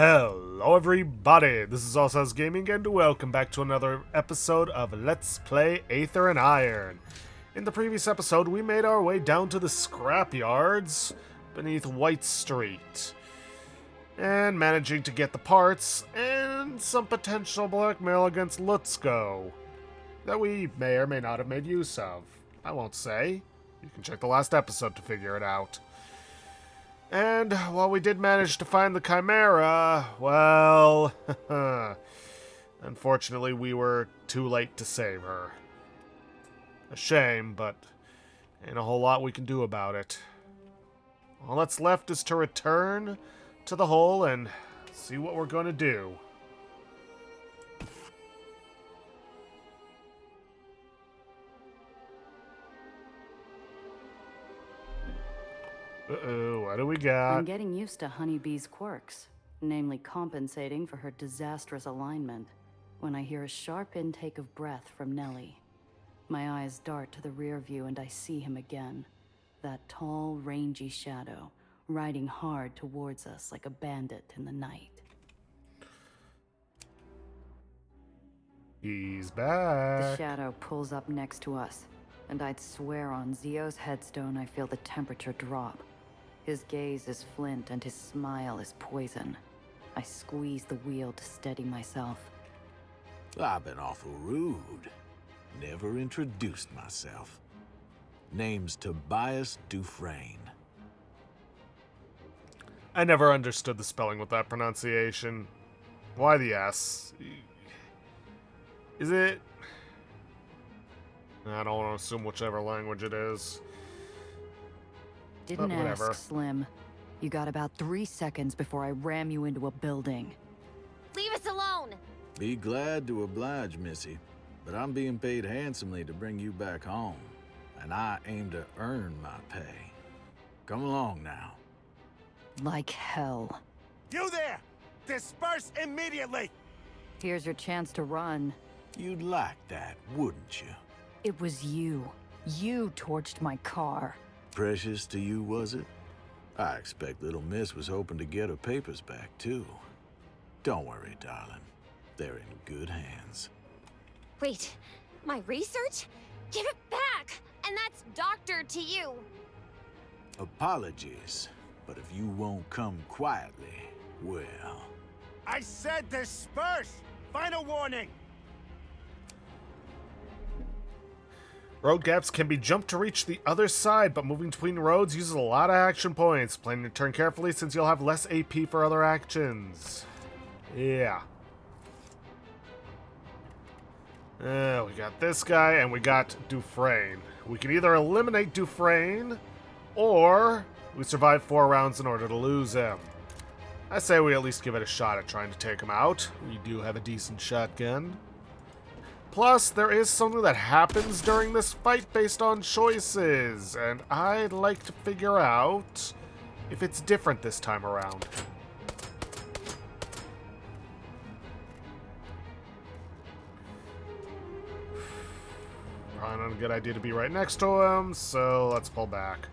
Hello everybody, this is Allstars Gaming and welcome back to another episode of Let's Play Aether and Iron. In the previous episode, we made our way down to the scrapyards beneath White Street. And managing to get the parts and some potential blackmail against Lutzko that we may or may not have made use of. I won't say. You can check the last episode to figure it out. And while we did manage to find the Chimera, well, unfortunately we were too late to save her. A shame, but ain't a whole lot we can do about it. All that's left is to return to the hole and see what we're going to do. Uh-oh, what do we got? I'm getting used to Honeybee's quirks, namely compensating for her disastrous alignment. When I hear a sharp intake of breath from Nellie, my eyes dart to the rear view and I see him again. That tall, rangy shadow, riding hard towards us like a bandit in the night. He's back. The shadow pulls up next to us, and I'd swear on Zio's headstone I feel the temperature drop. His gaze is flint and his smile is poison. I squeeze the wheel to steady myself. I've been awful rude. Never introduced myself. Name's Tobias Dufresne. I never understood the spelling with that pronunciation. Why the S? Is it? I don't want to assume whichever language it is. Didn't But whatever. ask, Slim. You got about 3 seconds before I ram you into a building. Leave us alone! Be glad to oblige, Missy, but I'm being paid handsomely to bring you back home, and I aim to earn my pay. Come along now. Like hell. You there! Disperse immediately! Here's your chance to run. You'd like that, wouldn't you? It was you. You torched my car. Precious to you, was it? I expect little miss was hoping to get her papers back, too. Don't worry, darling. They're in good hands. Wait, my research? Give it back! And that's doctor to you! Apologies, but if you won't come quietly, well... I said disperse! Final warning! Road gaps can be jumped to reach the other side, but moving between roads uses a lot of action points. Plan to turn carefully since you'll have less AP for other actions. Yeah. We got this guy, and we got Dufresne. We can either eliminate Dufresne, or we survive 4 rounds in order to lose him. I say we at least give it a shot at trying to take him out. We do have a decent shotgun. Plus, there is something that happens during this fight based on choices, and I'd like to figure out if it's different this time around. Probably not a good idea to be right next to him, so let's pull back.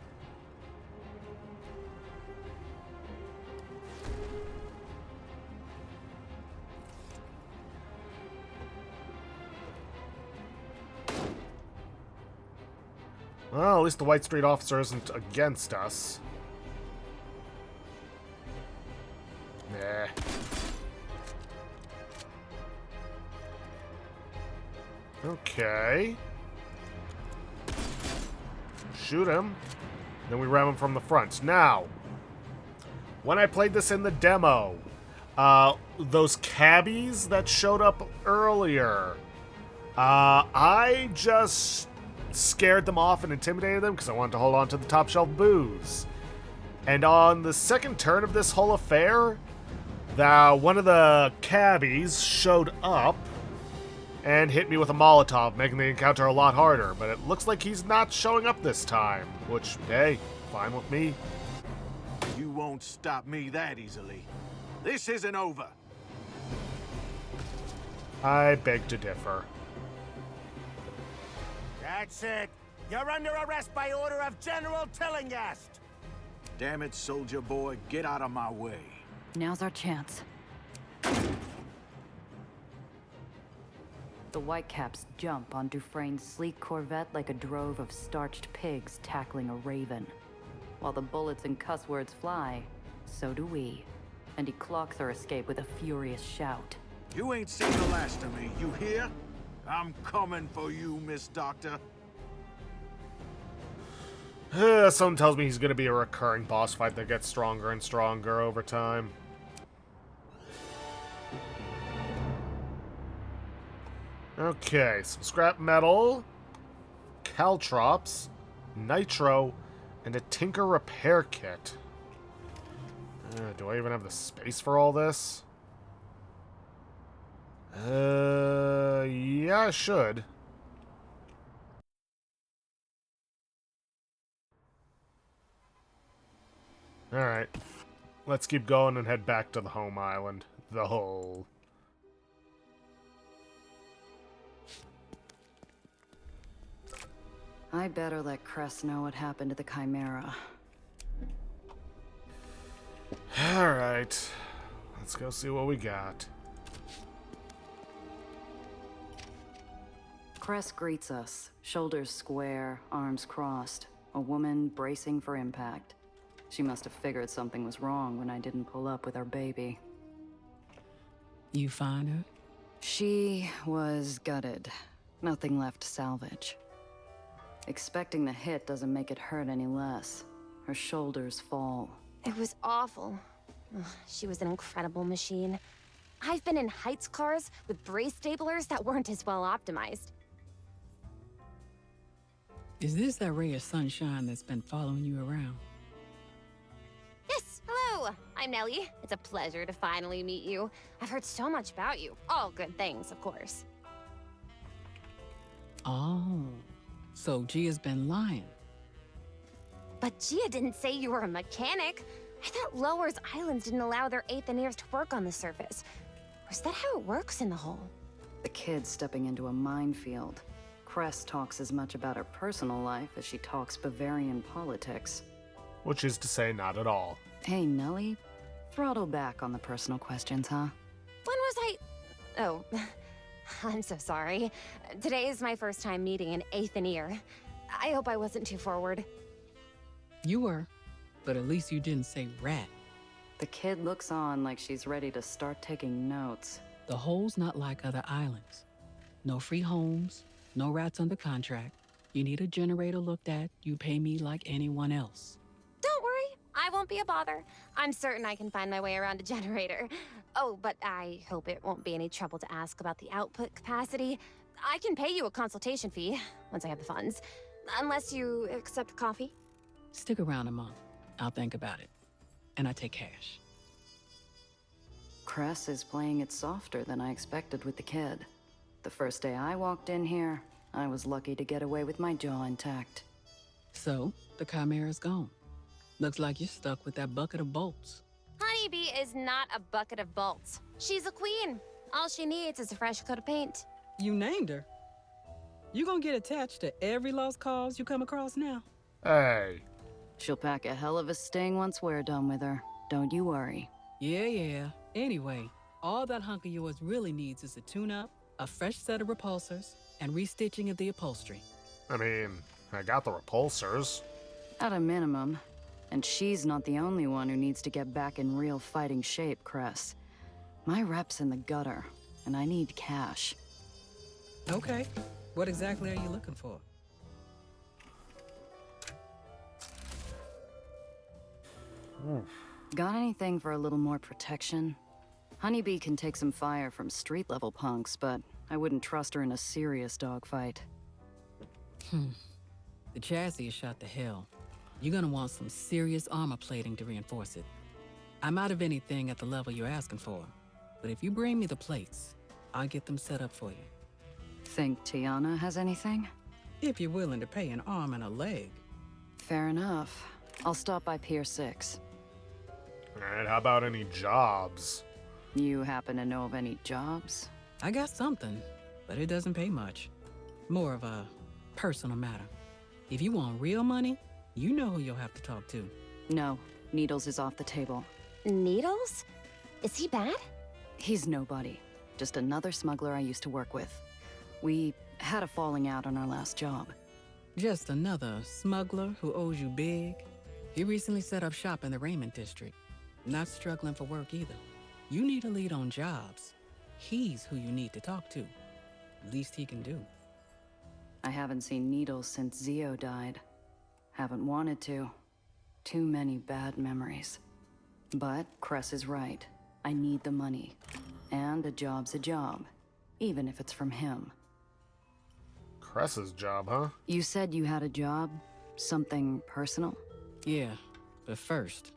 Well, at least the White Street officer isn't against us. Nah. Okay. Shoot him. Then we ram him from the front. Now, when I played this in the demo, those cabbies that showed up earlier, I just scared them off and intimidated them because I wanted to hold on to the top shelf booze. And on the second turn of this whole affair, one of the cabbies showed up and hit me with a Molotov, making the encounter a lot harder. But it looks like he's not showing up this time, which, hey, fine with me. You won't stop me that easily. This isn't over. I beg to differ. That's it! You're under arrest by order of General Tillinghast! Damn it, soldier boy, get out of my way. Now's our chance. The Whitecaps jump on Dufresne's sleek Corvette like a drove of starched pigs tackling a raven. While the bullets and cuss words fly, so do we. And he clocks our escape with a furious shout. You ain't seen the last of me, you hear? I'm coming for you, Miss Doctor. Someone tells me he's going to be a recurring boss fight that gets stronger and stronger over time. Okay, some scrap metal, caltrops, nitro, and a tinker repair kit. Do I even have the space for all this? Yeah, I should. Alright. Let's keep going and head back to the home island. The hole. I better let Cress know what happened to the Chimera. Alright. Let's go see what we got. Cress greets us, shoulders square, arms crossed, a woman bracing for impact. She must have figured something was wrong when I didn't pull up with our baby. You find her? She was gutted. Nothing left to salvage. Expecting the hit doesn't make it hurt any less. Her shoulders fall. It was awful. Ugh, she was an incredible machine. I've been in Heist cars with brace staplers that weren't as well optimized. Is this that ray of sunshine that's been following you around? Yes, hello. I'm Nellie. It's a pleasure to finally meet you. I've heard so much about you. All good things, of course. Oh, so Gia's been lying. But Gia didn't say you were a mechanic. I thought Lower's Islands didn't allow their Aetherians to work on the surface. Or is that how it works in the hole? The kid's stepping into a minefield. Cress talks as much about her personal life as she talks Bavarian politics. Which is to say, not at all. Hey, Nellie, throttle back on the personal questions, huh? When was I... Oh, I'm so sorry. Today is my first time meeting an Aetherian. I hope I wasn't too forward. You were, but at least you didn't say rat. The kid looks on like she's ready to start taking notes. The hole's not like other islands. No free homes, no rats under contract. You need a generator looked at, you pay me like anyone else. Don't worry, I won't be a bother. I'm certain I can find my way around a generator. Oh, but I hope it won't be any trouble to ask about the output capacity. I can pay you a consultation fee once I have the funds. Unless you accept coffee. Stick around a month. I'll think about it. And I take cash. Cress is playing it softer than I expected with the kid. The first day I walked in here, I was lucky to get away with my jaw intact. So, the Chimera's gone. Looks like you're stuck with that bucket of bolts. Honeybee is not a bucket of bolts. She's a queen. All she needs is a fresh coat of paint. You named her. You gonna get attached to every lost cause you come across now? Hey. She'll pack a hell of a sting once we're done with her. Don't you worry. Yeah. Anyway, all that hunk of yours really needs is a tune-up, a fresh set of repulsors, and restitching of the upholstery. I mean, I got the repulsors. At a minimum. And she's not the only one who needs to get back in real fighting shape, Cress. My rep's in the gutter, and I need cash. Okay. What exactly are you looking for? Got anything for a little more protection? Honeybee can take some fire from street-level punks, but I wouldn't trust her in a serious dogfight. The chassis is shot to hell. You're gonna want some serious armor plating to reinforce it. I'm out of anything at the level you're asking for, but if you bring me the plates, I'll get them set up for you. Think Tiana has anything? If you're willing to pay an arm and a leg. Fair enough. I'll stop by Pier 6. Alright, how about any jobs? You happen to know of any jobs? I got something, but it doesn't pay much. More of a personal matter. If you want real money, you know who you'll have to talk to. No, Needles is off the table. Needles? Is he bad? He's nobody. Just another smuggler I used to work with. We had a falling out on our last job. Just another smuggler who owes you big? He recently set up shop in the Raymond district. Not struggling for work either. You need a lead on jobs. He's who you need to talk to. Least he can do. I haven't seen Needles since Zio died. Haven't wanted to. Too many bad memories. But Cress is right. I need the money. And a job's a job. Even if it's from him. Cress's job, huh? You said you had a job? Something personal? Yeah, but first,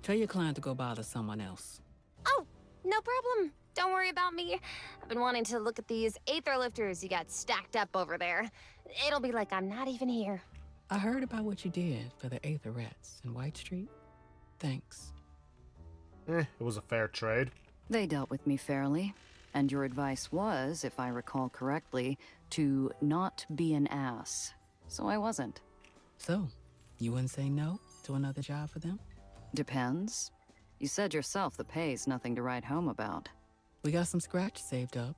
tell your client to go bother someone else. Oh, no problem. Don't worry about me. I've been wanting to look at these Aether lifters you got stacked up over there. It'll be like I'm not even here. I heard about what you did for the Aether rats in White Street. Thanks. It was a fair trade. They dealt with me fairly. And your advice was, if I recall correctly, to not be an ass. So I wasn't. So, you wouldn't say no to another job for them? Depends. You said yourself the pay's nothing to write home about. We got some scratch saved up.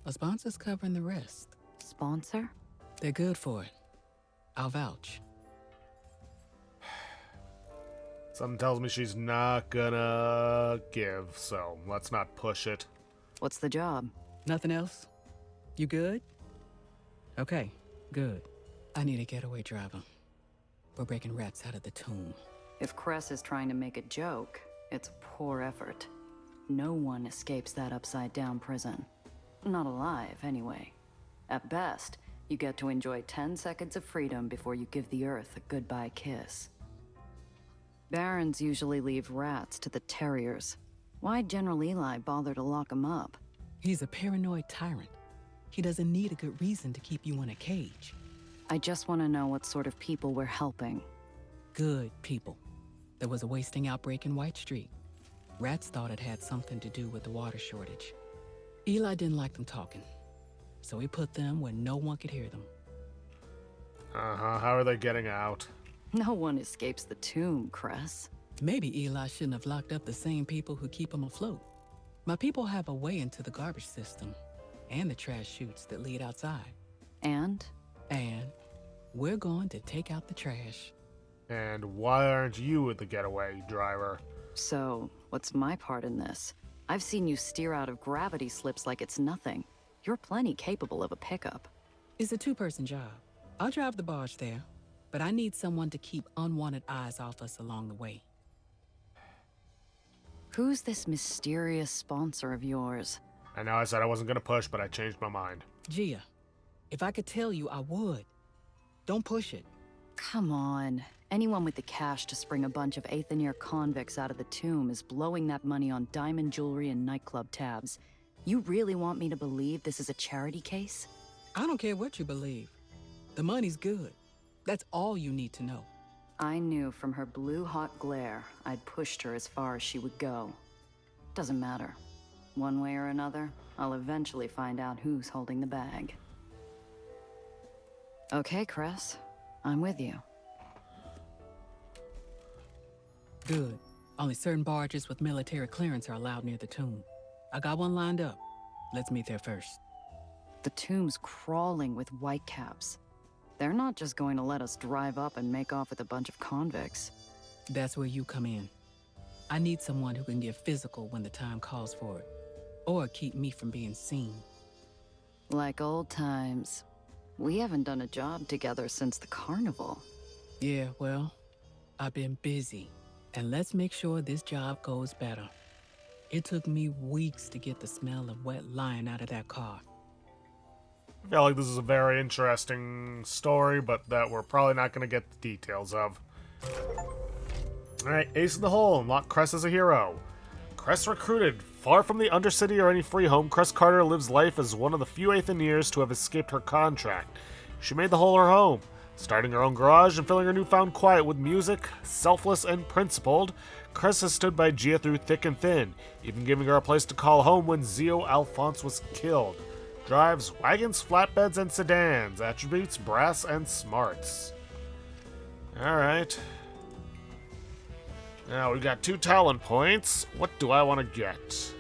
A sponsor's covering the rest. Sponsor? They're good for it. I'll vouch. Something tells me she's not gonna give, so let's not push it. What's the job? Nothing else? You good? Okay, good. I need a getaway driver. We're breaking rats out of the tomb. If Cress is trying to make a joke, it's a poor effort. No one escapes that upside-down prison. Not alive, anyway. At best, you get to enjoy 10 seconds of freedom before you give the Earth a goodbye kiss. Barons usually leave rats to the terriers. Why'd General Eli bother to lock him up? He's a paranoid tyrant. He doesn't need a good reason to keep you in a cage. I just want to know what sort of people we're helping. Good people. There was a wasting outbreak in White Street. Rats thought it had something to do with the water shortage. Eli didn't like them talking, so he put them where no one could hear them. Uh-huh, how are they getting out? No one escapes the tomb, Cress. Maybe Eli shouldn't have locked up the same people who keep him afloat. My people have a way into the garbage system, and the trash chutes that lead outside. And we're going to take out the trash. And why aren't you the getaway driver? So, what's my part in this? I've seen you steer out of gravity slips like it's nothing. You're plenty capable of a pickup. It's a two-person job. I'll drive the barge there, but I need someone to keep unwanted eyes off us along the way. Who's this mysterious sponsor of yours? I know I said I wasn't gonna push, but I changed my mind. Gia, if I could tell you, I would. Don't push it. Come on. Anyone with the cash to spring a bunch of Aether convicts out of the tomb is blowing that money on diamond jewelry and nightclub tabs. You really want me to believe this is a charity case? I don't care what you believe. The money's good. That's all you need to know. I knew from her blue-hot glare I'd pushed her as far as she would go. Doesn't matter. One way or another, I'll eventually find out who's holding the bag. Okay, Cress. I'm with you. Good. Only certain barges with military clearance are allowed near the tomb. I got one lined up. Let's meet there first. The tomb's crawling with whitecaps. They're not just going to let us drive up and make off with a bunch of convicts. That's where you come in. I need someone who can get physical when the time calls for it, or keep me from being seen. Like old times. We haven't done a job together since the carnival. Yeah, well, I've been busy. And let's make sure this job goes better. It took me weeks to get the smell of wet lime out of that car. I feel like this is a very interesting story, but that we're probably not going to get the details of. Alright, Ace in the Hole, unlock Cress as a hero. Cress recruited. Far from the Undercity or any free home, Cress Carter lives life as one of the few Aetheniers to have escaped her contract. She made the Hole her home, starting her own garage and filling her newfound quiet with music. Selfless and principled, Cress has stood by Gia through thick and thin, even giving her a place to call home when Zio Alphonse was killed. Drives wagons, flatbeds, and sedans. Attributes, brass and smarts. Alright. Now we got 2 talent points. What do I want to get?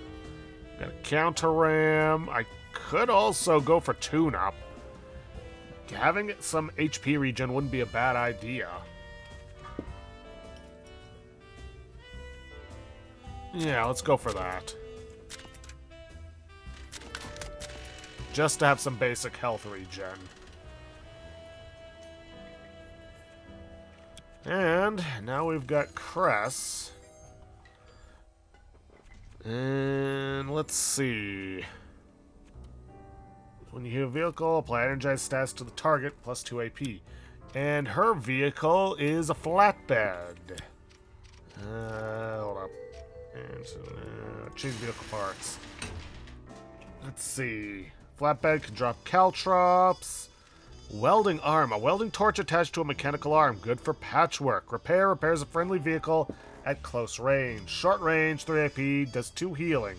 Got a counter ram. I could also go for tune-up. Having some HP regen wouldn't be a bad idea. Yeah, let's go for that. Just to have some basic health regen. And now we've got Cress. And let's see. When you hit a vehicle, apply energized stats to the target, plus 2 AP. And her vehicle is a flatbed. Hold up. And change vehicle parts. Let's see. Flatbed can drop caltrops. Welding arm. A welding torch attached to a mechanical arm. Good for patchwork. Repairs a friendly vehicle at close range. Short range, 3 AP, does 2 healing.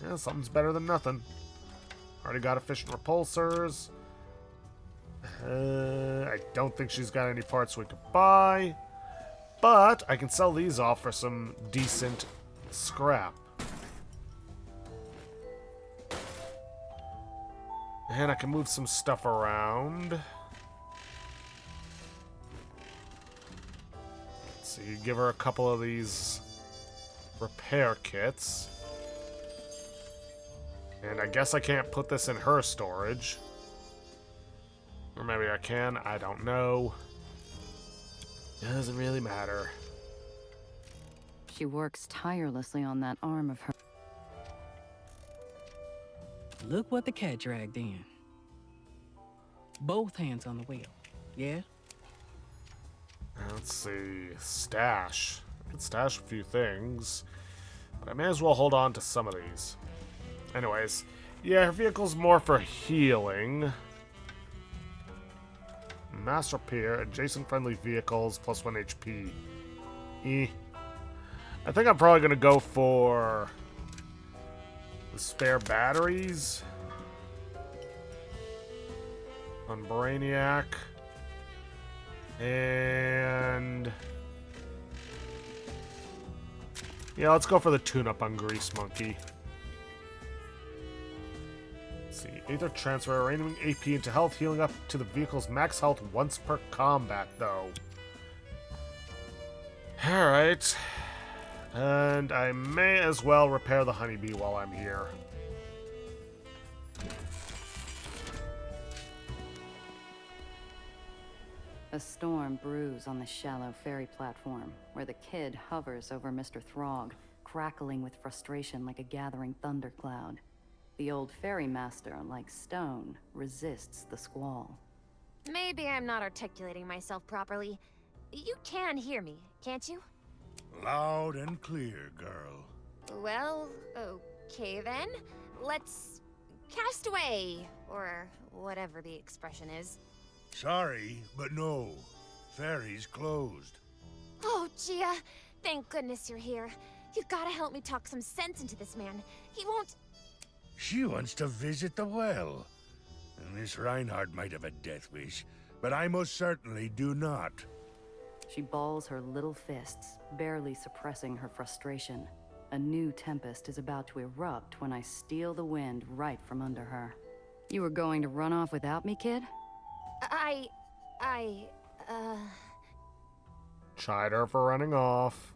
Yeah, something's better than nothing. Already got efficient repulsors. I don't think she's got any parts we could buy. But I can sell these off for some decent scrap. And I can move some stuff around. Let's see, give her a couple of these repair kits. And I guess I can't put this in her storage. Or maybe I can, I don't know. Doesn't really matter. She works tirelessly on that arm of her. Look what the cat dragged in. Both hands on the wheel, yeah? Let's see. Stash. I can stash a few things. But I may as well hold on to some of these. Anyways. Yeah, her vehicle's more for healing. Mass repair. Adjacent friendly vehicles. Plus 1 HP. I think I'm probably going to go for the spare batteries on Brainiac. And yeah, let's go for the tune-up on Grease Monkey. Let's see. Aether transfer, raining AP into health, healing up to the vehicle's max health once per combat, though. Alright. And I may as well repair the honeybee while I'm here. A storm brews on the shallow ferry platform, where the kid hovers over Mr. Throg, crackling with frustration like a gathering thundercloud. The old ferrymaster, like stone, resists the squall. Maybe I'm not articulating myself properly. You can hear me, can't you? Loud and clear, girl. Well, okay then. Let's cast away, or whatever the expression is. Sorry, but no. Ferry's closed. Oh, Gia, thank goodness you're here. You gotta help me talk some sense into this man. He won't... She wants to visit the well. And Miss Reinhardt might have a death wish, but I most certainly do not. She balls her little fists, barely suppressing her frustration. A new tempest is about to erupt when I steal the wind right from under her. You were going to run off without me, kid? Chide her for running off.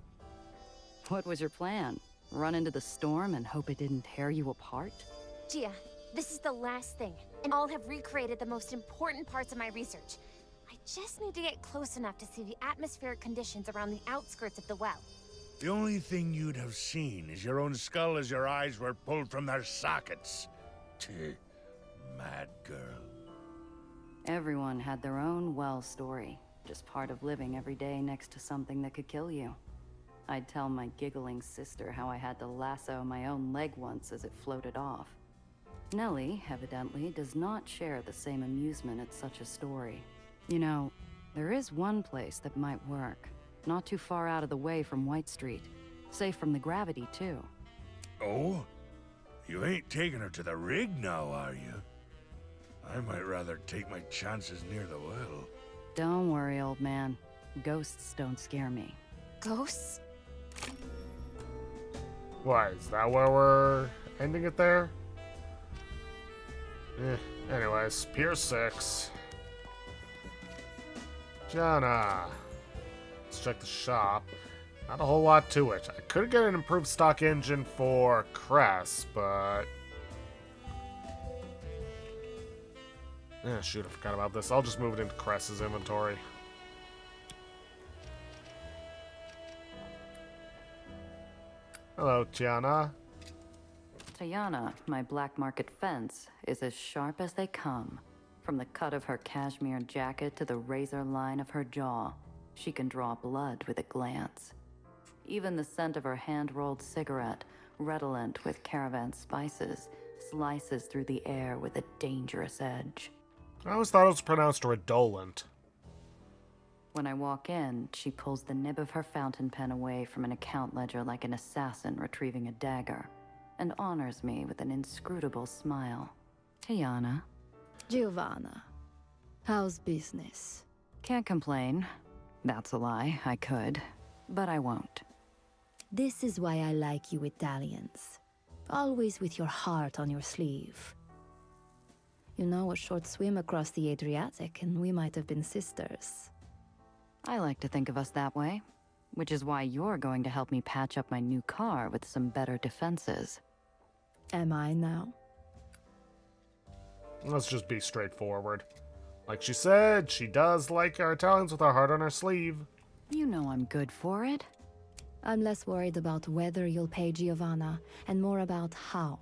What was your plan? Run into the storm and hope it didn't tear you apart? Gia, this is the last thing, and I'll have recreated the most important parts of my research. I just need to get close enough to see the atmospheric conditions around the outskirts of the well. The only thing you'd have seen is your own skull as your eyes were pulled from their sockets. Mad girl. Everyone had their own well story, just part of living every day next to something that could kill you. I'd tell my giggling sister how I had to lasso my own leg once as it floated off. Nellie, evidently, does not share the same amusement at such a story. You know, there is one place that might work. Not too far out of the way from White Street. Safe from the gravity, too. Oh? You ain't taking her to the rig now, are you? I might rather take my chances near the well. Don't worry, old man. Ghosts don't scare me. Ghosts? Why, is that where we're ending it there? Anyways, Pier 6. Jana. Let's check the shop. Not a whole lot to it. I could get an improved stock engine for Cress, but... shoot, I forgot about this. I'll just move it into Cress's inventory. Hello, Tiana. Tayana, my black market fence, is as sharp as they come. From the cut of her cashmere jacket to the razor line of her jaw, she can draw blood with a glance. Even the scent of her hand-rolled cigarette, redolent with caravan spices, slices through the air with a dangerous edge. I always thought it was pronounced redolent. When I walk in, she pulls the nib of her fountain pen away from an account ledger like an assassin retrieving a dagger, and honors me with an inscrutable smile. Tayana. Giovanna, how's business? Can't complain. That's a lie, I could, but I won't. This is why I like you Italians. Always with your heart on your sleeve. You know, a short swim across the Adriatic and we might have been sisters. I like to think of us that way, which is why you're going to help me patch up my new car with some better defenses. Am I now? Let's just be straightforward. Like she said, she does like our Italians with our heart on our sleeve. You know I'm good for it. I'm less worried about whether you'll pay Giovanna, and more about how.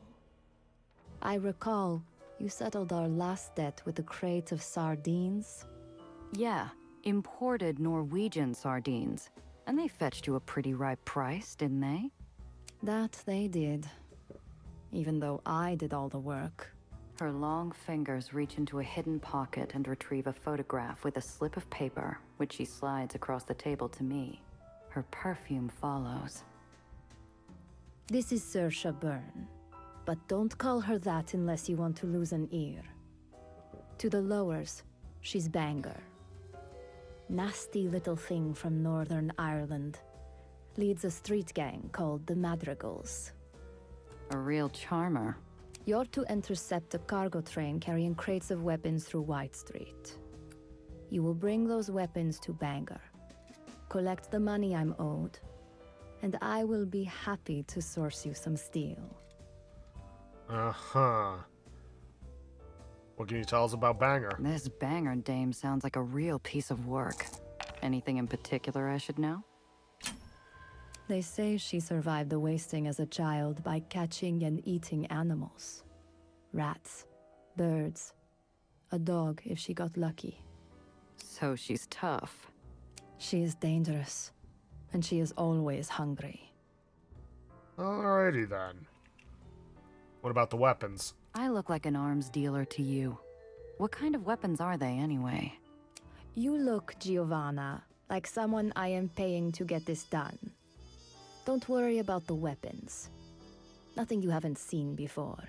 I recall you settled our last debt with a crate of sardines. Yeah, imported Norwegian sardines. And they fetched you a pretty ripe price, didn't they? That they did. Even though I did all the work. Her long fingers reach into a hidden pocket and retrieve a photograph with a slip of paper, which she slides across the table to me. Her perfume follows. This is Saoirse Byrne. But don't call her that unless you want to lose an ear. To the lowers, she's Bangor. Nasty little thing from Northern Ireland. Leads a street gang called the Madrigals. A real charmer. You're to intercept a cargo train carrying crates of weapons through White Street. You will bring those weapons to Bangor. Collect the money I'm owed, and I will be happy to source you some steel. Uh-huh. What can you tell us about Bangor? This Bangor dame sounds like a real piece of work. Anything in particular I should know? They say she survived the wasting as a child by catching and eating animals. Rats, birds, a dog if she got lucky. So she's tough. She is dangerous, and she is always hungry. Alrighty then. What about the weapons? I look like an arms dealer to you. What kind of weapons are they anyway? You look, Giovanna, like someone I am paying to get this done. Don't worry about the weapons. Nothing you haven't seen before.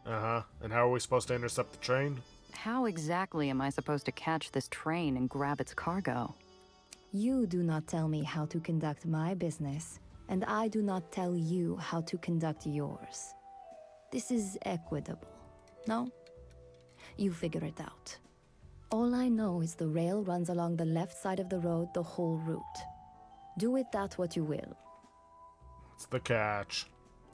Uh-huh. And how are we supposed to intercept the train? How exactly am I supposed to catch this train and grab its cargo? You do not tell me how to conduct my business, and I do not tell you how to conduct yours. This is equitable, no? You figure it out. All I know is the rail runs along the left side of the road the whole route. Do with that what you will. What's the catch?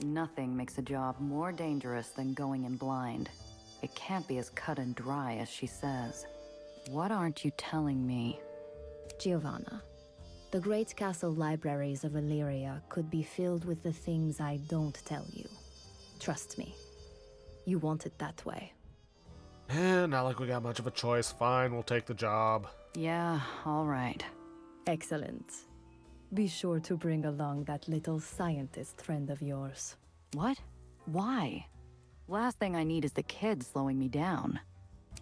Nothing makes a job more dangerous than going in blind. It can't be as cut and dry as she says. What aren't you telling me? Giovanna, the great castle libraries of Illyria could be filled with the things I don't tell you. Trust me. You want it that way. Not like we got much of a choice. Fine, we'll take the job. Yeah, all right. Excellent. Be sure to bring along that little scientist friend of yours. What? Why? Last thing I need is the kid slowing me down.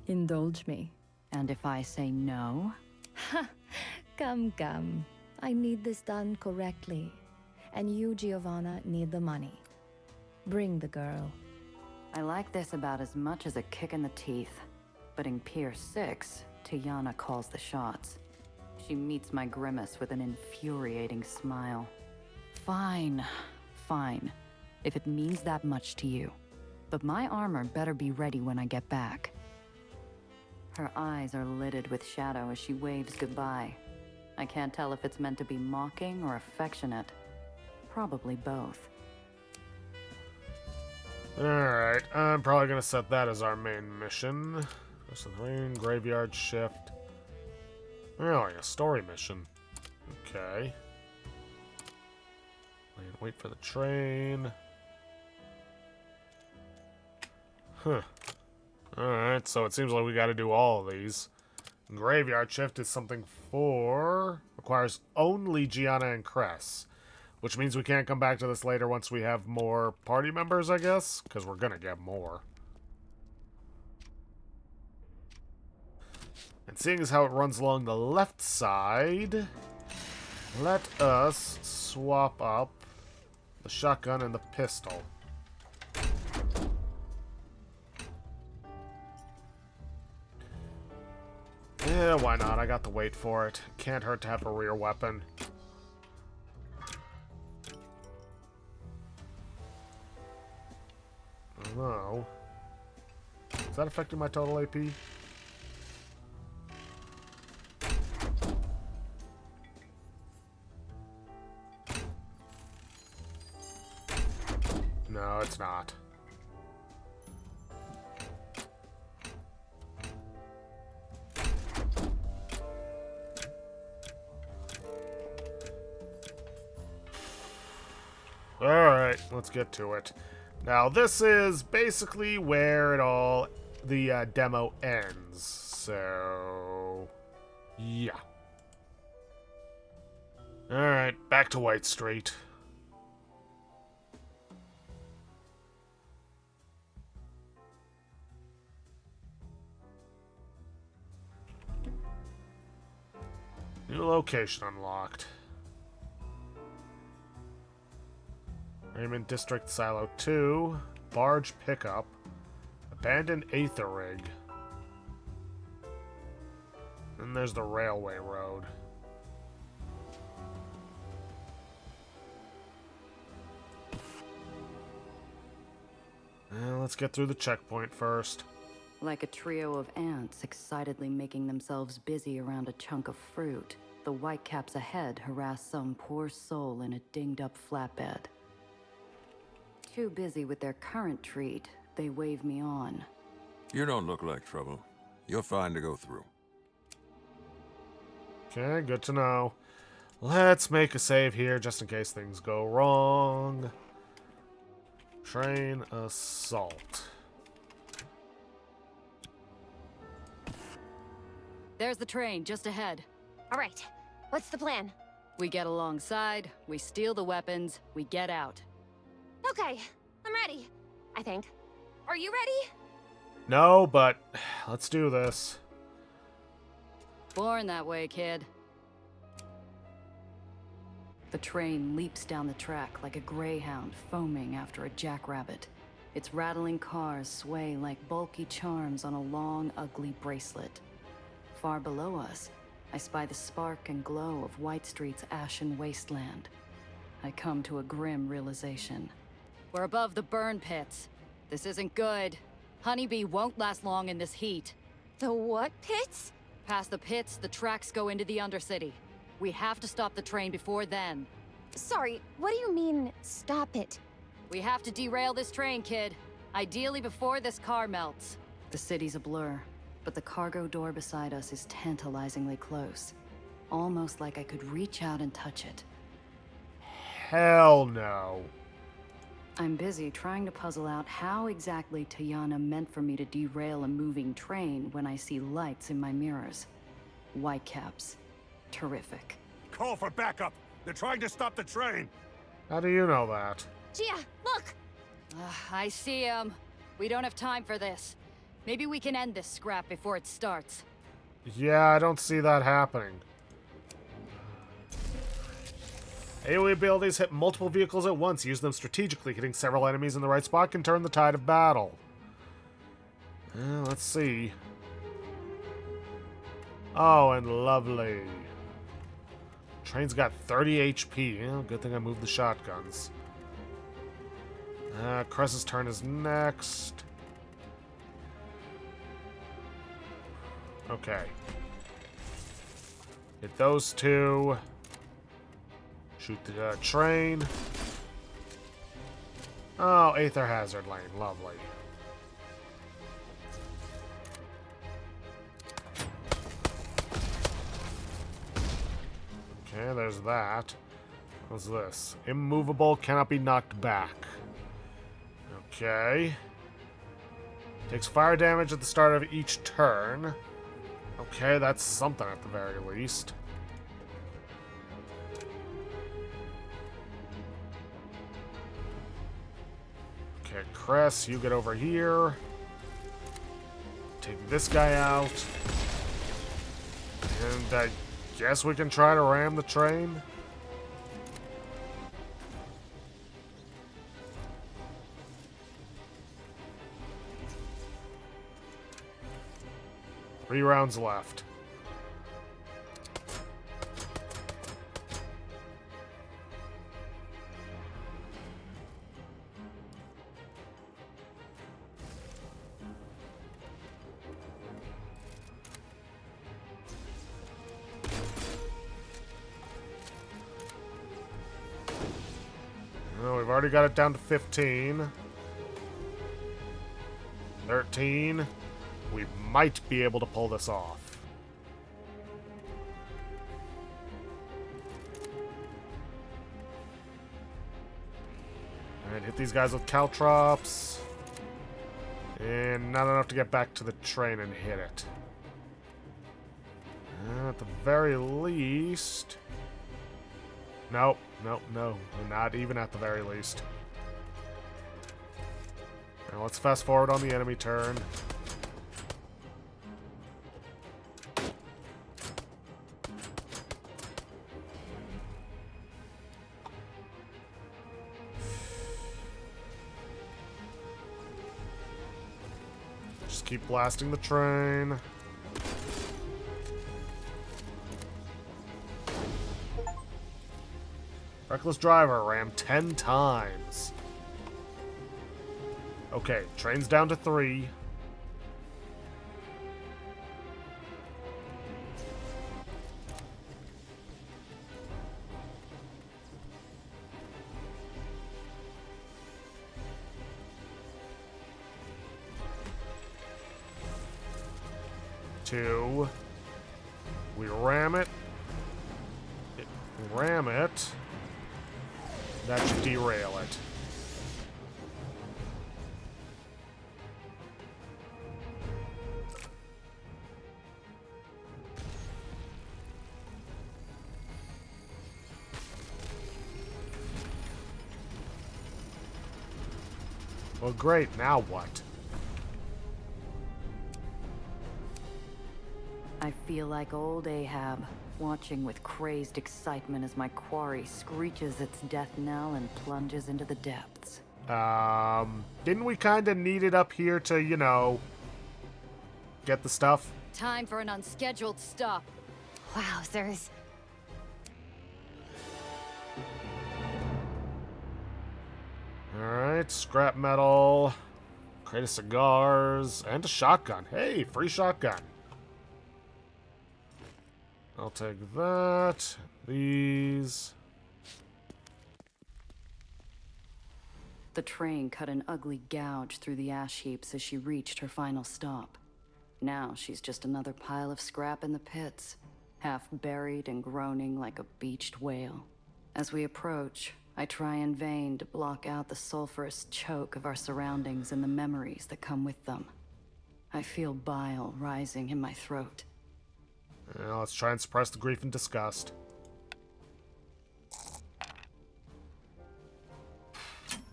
Indulge me. And if I say no? Come, come. I need this done correctly. And you, Giovanna, need the money. Bring the girl. I like this about as much as a kick in the teeth. But in Pier 6, Tayana calls the shots. She meets my grimace with an infuriating smile. Fine, fine, if it means that much to you. But my armor better be ready when I get back. Her eyes are lidded with shadow as she waves goodbye. I can't tell if it's meant to be mocking or affectionate. Probably both. Alright, I'm probably gonna set that as our main mission. There's the rain, graveyard shift. Really, a story mission. Okay. Wait for the train. Huh. Alright, so it seems like we gotta do all of these. Graveyard shift is something for... requires only Gianna and Cress. Which means we can't come back to this later once we have more party members, I guess? Because we're gonna get more. And seeing as how it runs along the left side, let us swap up the shotgun and the pistol. Yeah, why not? I got the weight for it. Can't hurt to have a rear weapon. Oh. Is that affecting my total AP? No, it's not. Alright, let's get to it. Now, this is basically where it all, the demo ends. So, yeah. Alright, back to White Street. New location unlocked. Raymond District Silo 2. Barge pickup. Abandoned Aether rig. Then there's the railway road. Let's get through the checkpoint first. Like a trio of ants excitedly making themselves busy around a chunk of fruit, the whitecaps ahead harass some poor soul in a dinged-up flatbed. Too busy with their current treat, they wave me on. You don't look like trouble. You're fine to go through. Okay, good to know. Let's make a save here just in case things go wrong. Train assault. There's the train, just ahead. All right, what's the plan? We get alongside, we steal the weapons, we get out. Okay, I'm ready, I think. Are you ready? No, but let's do this. Born that way, kid. The train leaps down the track like a greyhound foaming after a jackrabbit. Its rattling cars sway like bulky charms on a long, ugly bracelet. Far below us, I spy the spark and glow of White Street's ashen wasteland. I come to a grim realization. We're above the burn pits. This isn't good. Honeybee won't last long in this heat. The what pits? Past the pits, the tracks go into the Undercity. We have to stop the train before then. Sorry, what do you mean, stop it? We have to derail this train, kid. Ideally before this car melts. The city's a blur, but the cargo door beside us is tantalizingly close. Almost like I could reach out and touch it. Hell no. I'm busy trying to puzzle out how exactly Tayana meant for me to derail a moving train when I see lights in my mirrors. Whitecaps. Terrific. Call for backup! They're trying to stop the train! How do you know that? Gia, look! I see him. We don't have time for this. Maybe we can end this scrap before it starts. Yeah, I don't see that happening. AoE abilities hit multiple vehicles at once. Use them strategically. Hitting several enemies in the right spot can turn the tide of battle. Let's see. Oh, and lovely. Train's got 30 HP. Yeah, good thing I moved the shotguns. Cress's turn is next. Okay. Hit those two. Shoot the train. Oh, Aether hazard lane. Lovely. Okay, there's that. What's this? Immovable, cannot be knocked back. Okay. Takes fire damage at the start of each turn. Okay, that's something at the very least. Okay, Cress, you get over here. Take this guy out. And I guess we can try to ram the train. Three rounds left. Well, we've already got it down to 15. 13. We might be able to pull this off. Alright, hit these guys with caltrops. And not enough to get back to the train and hit it. At the very least... Nope, nope, no. Not even at the very least. Now let's fast forward on the enemy turn. Just keep blasting the train. Reckless driver rammed 10 times. Okay, train's down to 3. Two. We ram it. Ram it. That should derail it. Well, great. Now what? I feel like old Ahab, watching with crazed excitement as my quarry screeches its death knell and plunges into the depths. Didn't we kind of need it up here to, you know, get the stuff? Time for an unscheduled stop. Wowzers. Alright, scrap metal, crate of cigars, and a shotgun. Hey, free shotgun. I'll take that. These. The train cut an ugly gouge through the ash heaps as she reached her final stop. Now she's just another pile of scrap in the pits, half buried and groaning like a beached whale. As we approach, I try in vain to block out the sulfurous choke of our surroundings and the memories that come with them. I feel bile rising in my throat. Well, let's try and suppress the grief and disgust.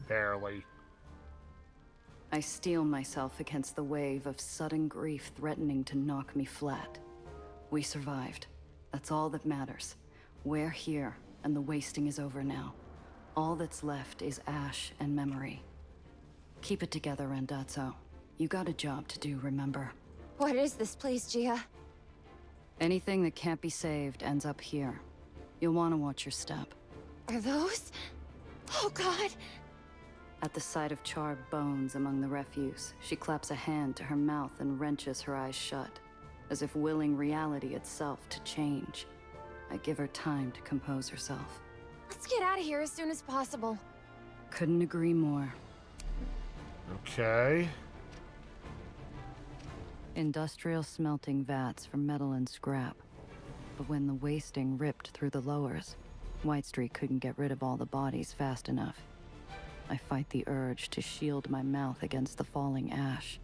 Barely. I steel myself against the wave of sudden grief threatening to knock me flat. We survived. That's all that matters. We're here, and the wasting is over now. All that's left is ash and memory. Keep it together, Randazzo. You got a job to do, remember? What is this place, Gia? Anything that can't be saved ends up here. You'll want to watch your step. Are those? Oh, God! At the sight of charred bones among the refuse, she claps a hand to her mouth and wrenches her eyes shut. as if willing reality itself to change. I give her time to compose herself. Let's get out of here as soon as possible. Couldn't agree more. Okay. Industrial smelting vats for metal and scrap. But when the wasting ripped through the lowers, White Street couldn't get rid of all the bodies fast enough. I fight the urge to shield my mouth against the falling ash.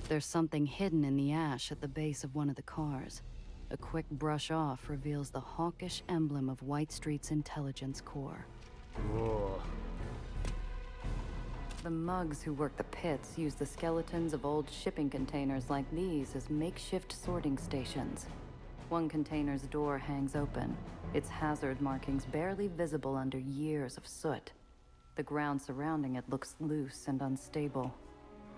There's something hidden in the ash at the base of one of the cars. A quick brush off reveals the hawkish emblem of White Street's intelligence core. Ugh. The mugs who work the pits use the skeletons of old shipping containers like these as makeshift sorting stations. One container's door hangs open, its hazard markings barely visible under years of soot. The ground surrounding it looks loose and unstable.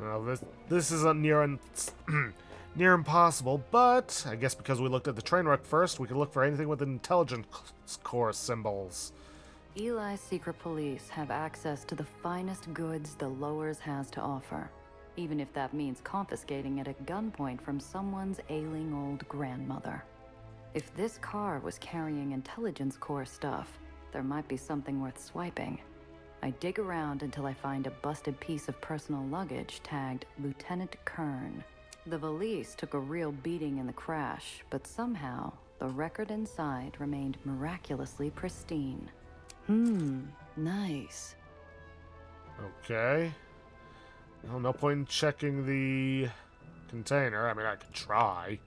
Well, this is near impossible, but I guess because we looked at the train wreck first, we could look for anything with intelligence core symbols. Eli's secret police have access to the finest goods the Lowers has to offer, even if that means confiscating it at gunpoint from someone's ailing old grandmother. If this car was carrying intelligence core stuff, there might be something worth swiping. I dig around until I find a busted piece of personal luggage tagged Lieutenant Kern. The valise took a real beating in the crash, but somehow the record inside remained miraculously pristine. Nice. Okay. Well, no point in checking the container. I mean, I could try.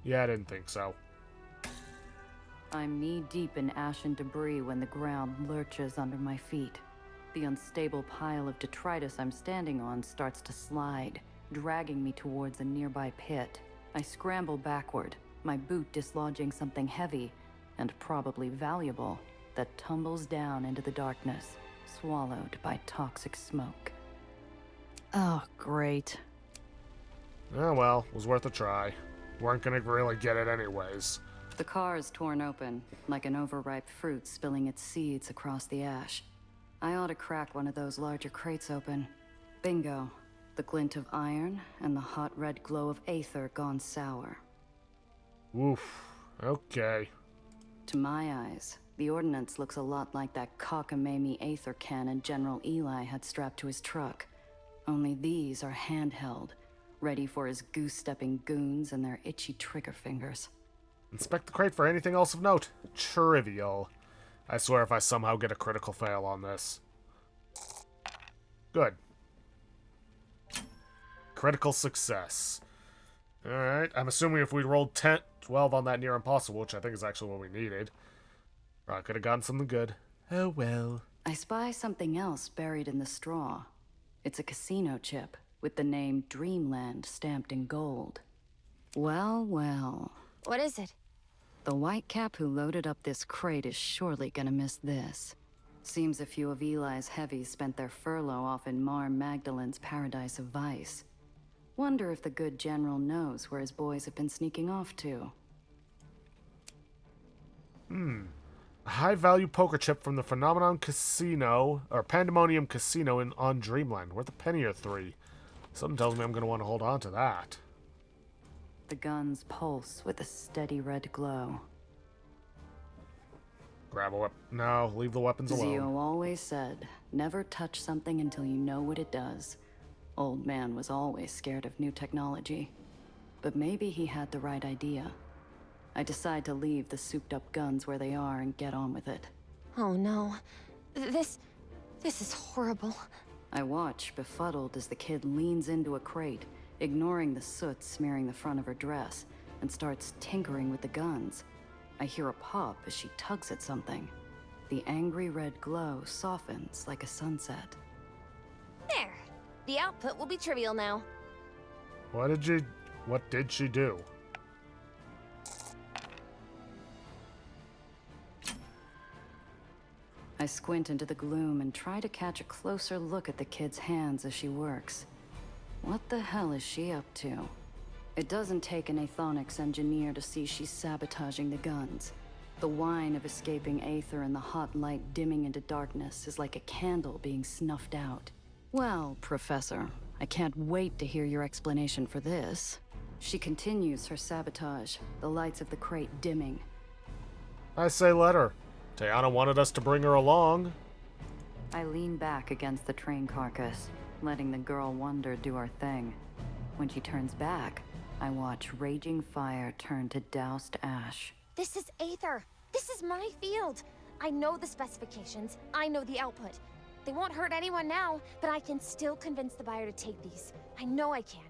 Yeah, I didn't think so. I'm knee-deep in ash and debris when the ground lurches under my feet. The unstable pile of detritus I'm standing on starts to slide, dragging me towards a nearby pit. I scramble backward, my boot dislodging something heavy, and probably valuable, that tumbles down into the darkness, swallowed by toxic smoke. Oh, great. Oh well, was worth a try. Weren't gonna really get it anyways. The car is torn open, like an overripe fruit spilling its seeds across the ash. I ought to crack one of those larger crates open. Bingo. The glint of iron and the hot red glow of Aether gone sour. Oof. Okay. To my eyes, the ordnance looks a lot like that cockamamie Aether cannon General Eli had strapped to his truck. Only these are handheld, ready for his goose-stepping goons and their itchy trigger fingers. Inspect the crate for anything else of note. Trivial. I swear if I somehow get a critical fail on this. Good. Critical success. Alright, I'm assuming if we rolled 12 on that near impossible, which I think is actually what we needed, I could have gotten something good. Oh well. I spy something else buried in the straw. It's a casino chip, with the name Dreamland stamped in gold. Well, well. What is it? The white cap who loaded up this crate is surely gonna miss this. Seems a few of Eli's heavies spent their furlough off in Mar Magdalen's paradise of vice. Wonder if the good general knows where his boys have been sneaking off to. A high-value poker chip from the Phenomenon Casino, or Pandemonium Casino on Dreamland. Worth a penny or three. Something tells me I'm going to want to hold on to that. The guns pulse with a steady red glow. Grab a weapon. No, leave the weapons alone. Zio always said, never touch something until you know what it does. Old man was always scared of new technology. But maybe he had the right idea. I decide to leave the souped-up guns where they are and get on with it. Oh no. This is horrible. I watch, befuddled, as the kid leans into a crate, ignoring the soot smearing the front of her dress, and starts tinkering with the guns. I hear a pop as she tugs at something. The angry red glow softens like a sunset. There. The output will be trivial now. What did she do? I squint into the gloom and try to catch a closer look at the kid's hands as she works. What the hell is she up to? It doesn't take an Aethonics engineer to see she's sabotaging the guns. The whine of escaping Aether and the hot light dimming into darkness is like a candle being snuffed out. Well, Professor, I can't wait to hear your explanation for this. She continues her sabotage, the lights of the crate dimming. I say let her. Tiana wanted us to bring her along. I lean back against the train carcass, letting the girl wonder do her thing. When she turns back, I watch raging fire turn to doused ash. This is Aether. This is my field. I know the specifications. I know the output. They won't hurt anyone now, but I can still convince the buyer to take these. I know I can.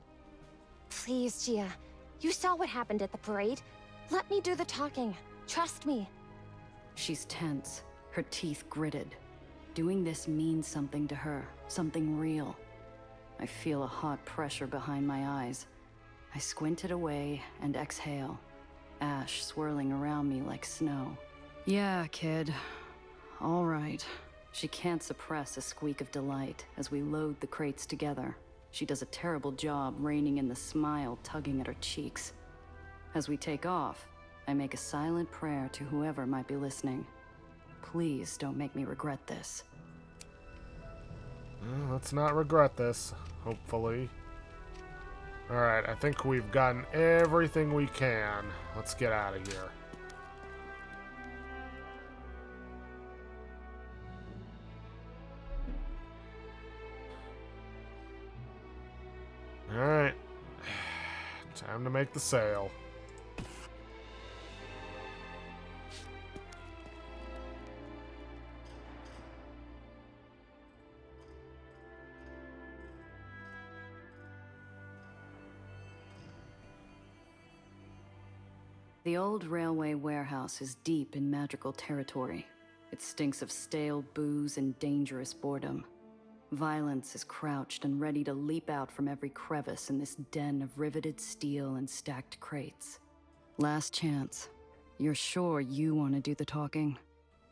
Please, Gia. You saw what happened at the parade. Let me do the talking. Trust me. She's tense, her teeth gritted. Doing this means something to her, something real. I feel a hot pressure behind my eyes. I squint it away and exhale, ash swirling around me like snow. Yeah, kid. All right. She can't suppress a squeak of delight as we load the crates together. She does a terrible job reining in the smile tugging at her cheeks. As we take off, I make a silent prayer to whoever might be listening. Please don't make me regret this. Let's not regret this, hopefully. Alright, I think we've gotten everything we can. Let's get out of here. Alright. Time to make the sale. The old railway warehouse is deep in magical territory. It stinks of stale booze and dangerous boredom. Violence is crouched and ready to leap out from every crevice in this den of riveted steel and stacked crates. Last chance. You're sure you want to do the talking?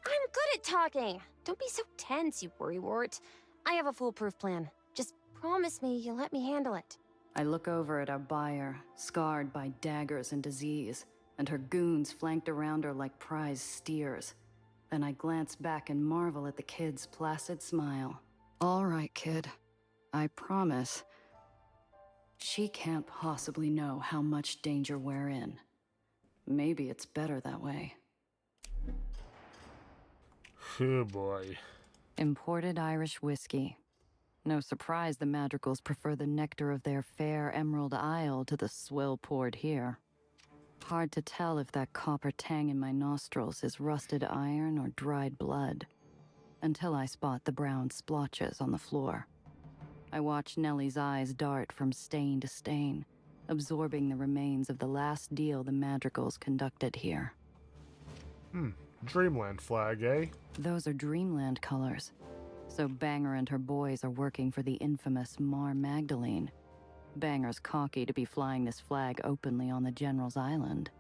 I'm good at talking. Don't be so tense, you worrywart. I have a foolproof plan. Just promise me you'll let me handle it. I look over at our buyer, scarred by daggers and disease, and her goons flanked around her like prize steers. Then I glance back and marvel at the kid's placid smile. All right, kid. I promise. She can't possibly know how much danger we're in. Maybe it's better that way. Oh boy. Imported Irish whiskey. No surprise the Madrigals prefer the nectar of their fair Emerald Isle to the swill poured here. Hard to tell if that copper tang in my nostrils is rusted iron or dried blood, until I spot the brown splotches on the floor. I watch Nellie's eyes dart from stain to stain, absorbing the remains of the last deal the Madrigals conducted here. Dreamland flag, eh? Those are Dreamland colors. So Banger and her boys are working for the infamous Mar Magdalene. Banger's cocky to be flying this flag openly on the General's Island.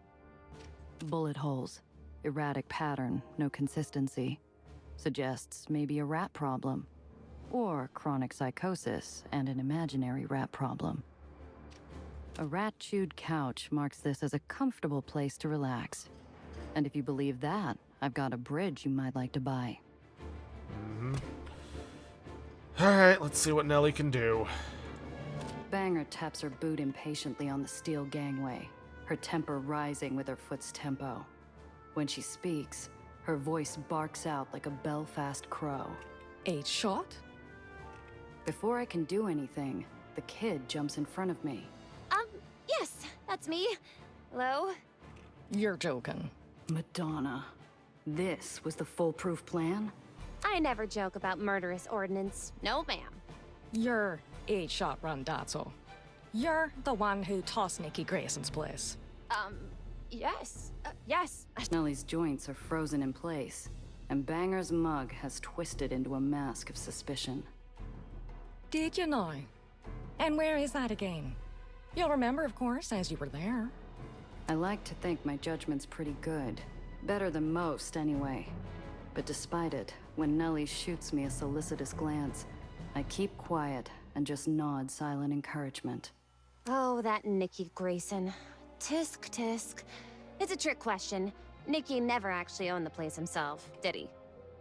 Bullet holes, erratic pattern, no consistency. Suggests maybe a rat problem. Or chronic psychosis and an imaginary rat problem. A rat-chewed couch marks this as a comfortable place to relax. And if you believe that, I've got a bridge you might like to buy. Alright, let's see what Nellie can do. Banger taps her boot impatiently on the steel gangway, her temper rising with her foot's tempo. When she speaks, her voice barks out like a Belfast crow. 8 shot? Before I can do anything, the kid jumps in front of me. Yes, that's me. Hello? You're joking. Madonna. This was the foolproof plan? I never joke about murderous ordnance. No, ma'am. You're 8 shot Randazzo. You're the one who tossed Nikki Grayson's place. Yes. Yes. Nellie's joints are frozen in place, and Banger's mug has twisted into a mask of suspicion. Did you know? And where is that again? You'll remember, of course, as you were there. I like to think my judgment's pretty good. Better than most, anyway. But despite it, when Nellie shoots me a solicitous glance, I keep quiet and just nod silent encouragement. Oh, that Nikki Grayson. Tisk, tisk. It's a trick question. Nikki never actually owned the place himself, did he?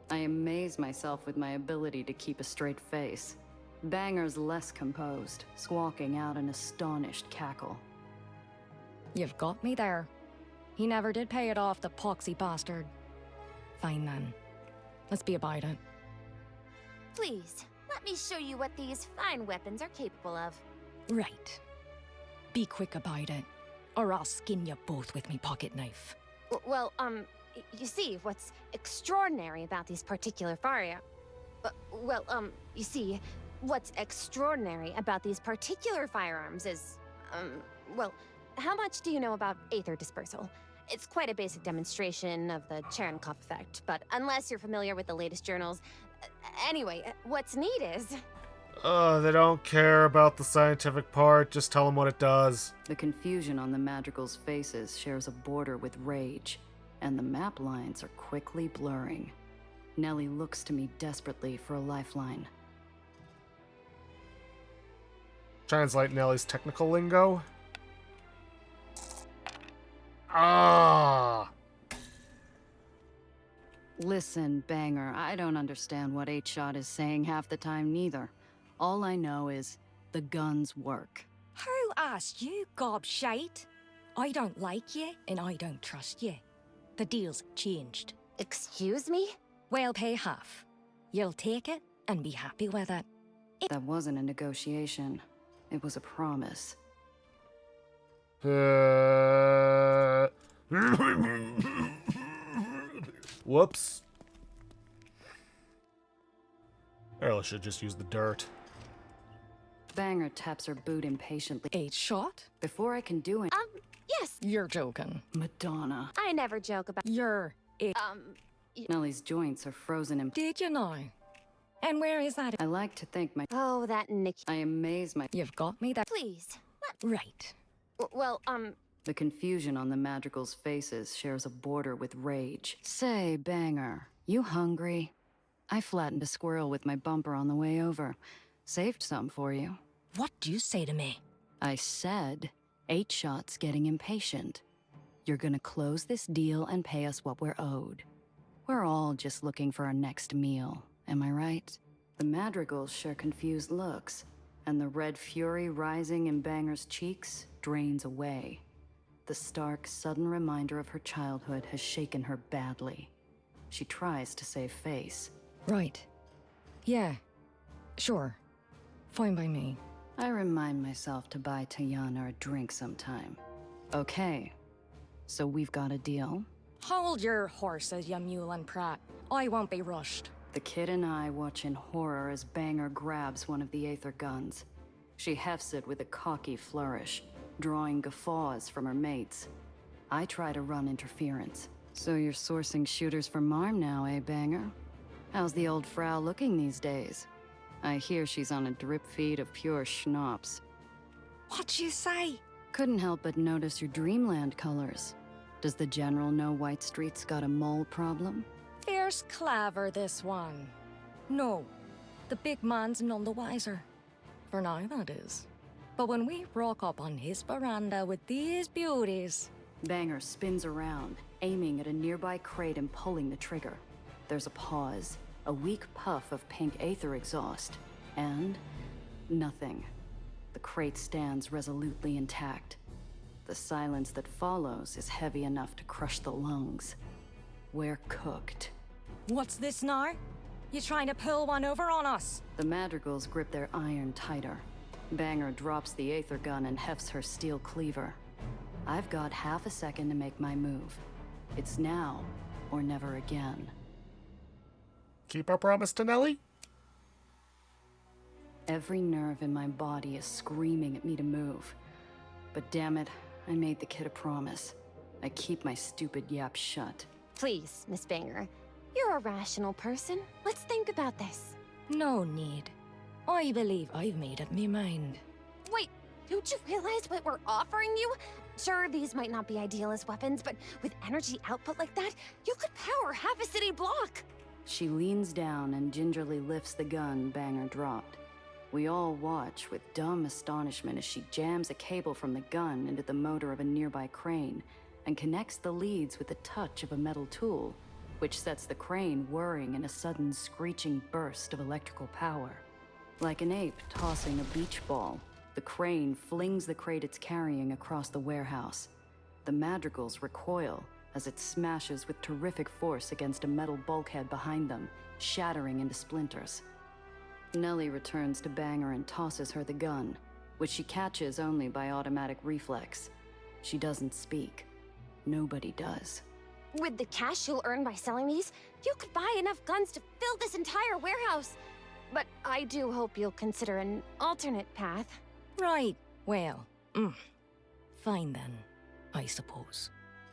I amaze myself with my ability to keep a straight face. Banger's less composed, squawking out an astonished cackle. You've got me there. He never did pay it off, the poxy bastard. Fine then. Let's be about it. Please, let me show you what these fine weapons are capable of. Right. Be quick about it, or I'll skin you both with me pocket knife. Well, you see, what's extraordinary about these particular firearms... you see, what's extraordinary about these particular firearms is, well, how much do you know about Aether dispersal? It's quite a basic demonstration of the Cherenkov effect, but unless you're familiar with the latest journals... Anyway, what's neat is... They don't care about the scientific part, just tell them what it does. The confusion on the Madrigal's faces shares a border with rage, and the map lines are quickly blurring. Nellie looks to me desperately for a lifeline. Translate Nellie's technical lingo. Ah! Listen, Banger, I don't understand what 8-Shot is saying half the time neither. All I know is the guns work. Who asked you, gobshite? I don't like you, and I don't trust you. The deal's changed. Excuse me? We'll pay half. You'll take it and be happy with it. That wasn't a negotiation. It was a promise. Whoops. Erla should just use the dirt. Banger taps her boot impatiently. 8-Shot? Before I can do it... Yes. You're joking. Madonna. I never joke about... You're... Nellie's joints are frozen in... Did you know? And where is that? I like to think my... Oh, that Nikki... I amaze my... You've got me there. Please. Right. Well, The confusion on the Madrigal's faces shares a border with rage. Say, Banger, you hungry? I flattened a squirrel with my bumper on the way over. Saved some for you. What do you say to me? I said, 8-Shot's getting impatient. You're gonna close this deal and pay us what we're owed. We're all just looking for our next meal, am I right? The Madrigals share confused looks, and the red fury rising in Banger's cheeks drains away. The stark, sudden reminder of her childhood has shaken her badly. She tries to save face. Right. Yeah. Sure. Fine by me. I remind myself to buy Tayana a drink sometime. Okay. So we've got a deal? Hold your horses, you mule and prat. I won't be rushed. The kid and I watch in horror as Banger grabs one of the Aether guns. She hefts it with a cocky flourish, drawing guffaws from her mates. I try to run interference. So you're sourcing shooters for Marm now, eh, Banger? How's the old Frau looking these days? I hear she's on a drip feed of pure schnapps. What'd you say? Couldn't help but notice your Dreamland colors. Does the General know White Street's got a mole problem? Fierce clever, this one. No, the big man's none the wiser. For now, that is. But when we rock up on his veranda with these beauties... Banger spins around, aiming at a nearby crate and pulling the trigger. There's a pause, a weak puff of pink Aether exhaust, and... nothing. The crate stands resolutely intact. The silence that follows is heavy enough to crush the lungs. We're cooked. What's this now? You trying to pull one over on us? The Madrigals grip their iron tighter. Banger drops the Aether gun and hefts her steel cleaver. I've got half a second to make my move. It's now or never again. Keep our promise to Nellie? Every nerve in my body is screaming at me to move. But damn it, I made the kid a promise. I keep my stupid yap shut. Please, Miss Banger. You're a rational person. Let's think about this. No need. I believe I've made up me mind. Wait, don't you realize what we're offering you? Sure, these might not be ideal as weapons, but with energy output like that, you could power half a city block. She leans down and gingerly lifts the gun Banger dropped. We all watch with dumb astonishment as she jams a cable from the gun into the motor of a nearby crane and connects the leads with the touch of a metal tool, which sets the crane whirring in a sudden screeching burst of electrical power. Like an ape tossing a beach ball, the crane flings the crate it's carrying across the warehouse. the madrigals recoil as it smashes with terrific force against a metal bulkhead behind them, shattering into splinters. Nellie returns to Banger and tosses her the gun, which she catches only by automatic reflex. She doesn't speak. Nobody does. With the cash you'll earn by selling these, you could buy enough guns to fill this entire warehouse. But I do hope you'll consider an alternate path. Right. Well, fine then, I suppose.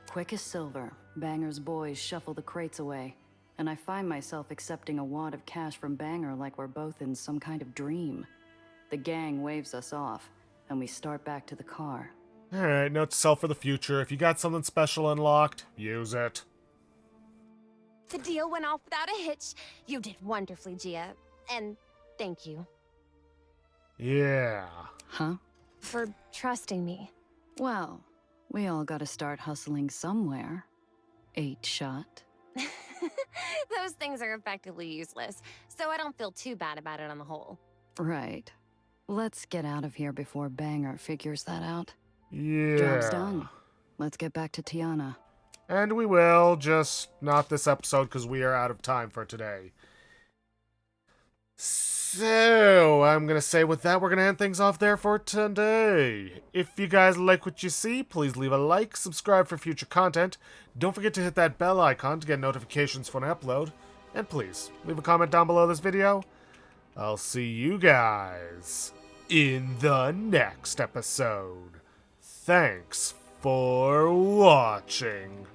Quick as silver, Banger's boys shuffle the crates away, and I find myself accepting a wad of cash from Banger like we're both in some kind of dream. The gang waves us off, and we start back to the car. Alright, note to self for the future. If you got something special unlocked, use it. The deal went off without a hitch. You did wonderfully, Gia. And thank you. Yeah. Huh? For trusting me. Well, we all gotta start hustling somewhere. 8-shot. Those things are effectively useless, so I don't feel too bad about it on the whole. Right. Let's get out of here before Banger figures that out. Yeah. Job's done. Let's get back to Tiana. And we will, just not this episode because we are out of time for today. So, I'm going to say with that, we're going to end things off there for today. If you guys like what you see, please leave a like, subscribe for future content. Don't forget to hit that bell icon to get notifications when I upload. And please, leave a comment down below this video. I'll see you guys in the next episode. Thanks for watching.